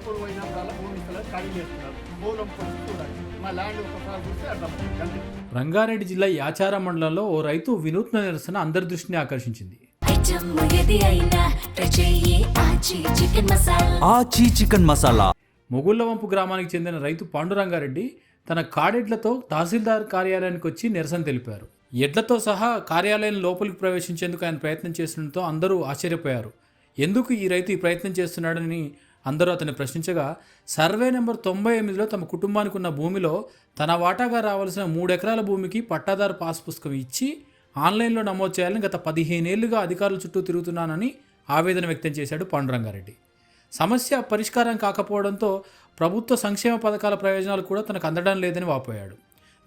పొడవు అయినప్పుడల్లా భూమి ఇస్తలేదు, ఖాళీ చేస్తున్నారు. మూలం పొడుస్తూ చూడాలి, మా ల్యాండ్ ఒకసారి చూస్తే అర్థమవుతుంది అంతే. రంగారెడ్డి జిల్లా యాచారం మండలంలో ఓ రైతు వినూత్న నిరసన అందరి దృష్టిని ఆకర్షించింది. ఆచి చికెన్ మసాలా. మొగుళ్లవంపు గ్రామానికి చెందిన రైతు పాండురంగారెడ్డి తన కాడెడ్లతో తహసీల్దార్ కార్యాలయానికి వచ్చి నిరసన తెలిపారు. ఎడ్లతో సహా కార్యాలయం లోపలికి ప్రవేశించేందుకు ఆయన ప్రయత్నం చేస్తుండటంతో అందరూ ఆశ్చర్యపోయారు. ఎందుకు ఈ రైతు ఈ ప్రయత్నం చేస్తున్నాడని అందరూ అతన్ని ప్రశ్నించగా, సర్వే నెంబర్ 98లో తమ కుటుంబానికి ఉన్న భూమిలో తన వాటాగా రావాల్సిన 3 ఎకరాల భూమికి పట్టాదారు పాస్ పుస్తకం ఇచ్చి ఆన్లైన్లో నమోదు చేయాలని గత 15 ఏళ్లుగా అధికారుల చుట్టూ తిరుగుతున్నానని ఆవేదన వ్యక్తం చేశాడు పాండురంగారెడ్డి. సమస్య పరిష్కారం కాకపోవడంతో ప్రభుత్వ సంక్షేమ పథకాల ప్రయోజనాలు కూడా తనకు అందడం లేదని వాపోయాడు.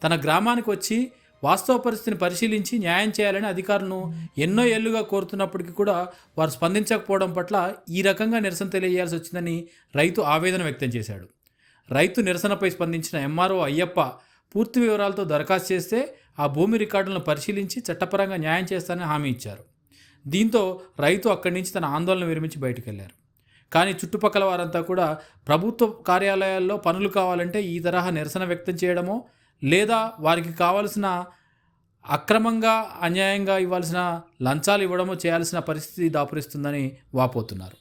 తన గ్రామానికి వచ్చి వాస్తవ పరిస్థితిని పరిశీలించి న్యాయం చేయాలని అధికారులను ఎన్నో ఏళ్లుగా కోరుతున్నప్పటికీ కూడా వారు స్పందించకపోవడం పట్ల ఈ రకంగా నిరసన తెలియజేయాల్సి వచ్చిందని రైతు ఆవేదన వ్యక్తం చేశాడు. రైతు నిరసనపై స్పందించిన ఎంఆర్ఓ అయ్యప్ప పూర్తి వివరాలతో దరఖాస్తు చేస్తే ఆ భూమి రికార్డులను పరిశీలించి చట్టపరంగా న్యాయం చేస్తానని హామీ ఇచ్చారు. దీంతో రైతు అక్కడి నుంచి తన ఆందోళన విరమించి బయటికి వెళ్లారు. కానీ చుట్టుపక్కల వారంతా కూడా ప్రభుత్వ కార్యాలయాల్లో పనులు కావాలంటే ఈ తరహా నిరసన వ్యక్తం చేయడమో లేదా వారికి కావాల్సిన అక్రమంగా అన్యాయంగా ఇవ్వాల్సిన లంచాలు ఇవ్వడమో చేయాల్సిన పరిస్థితి దాపురిస్తుందని వాపోతున్నారు.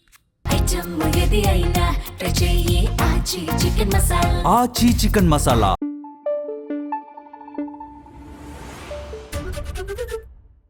ఆచి చికెన్ మసాలా.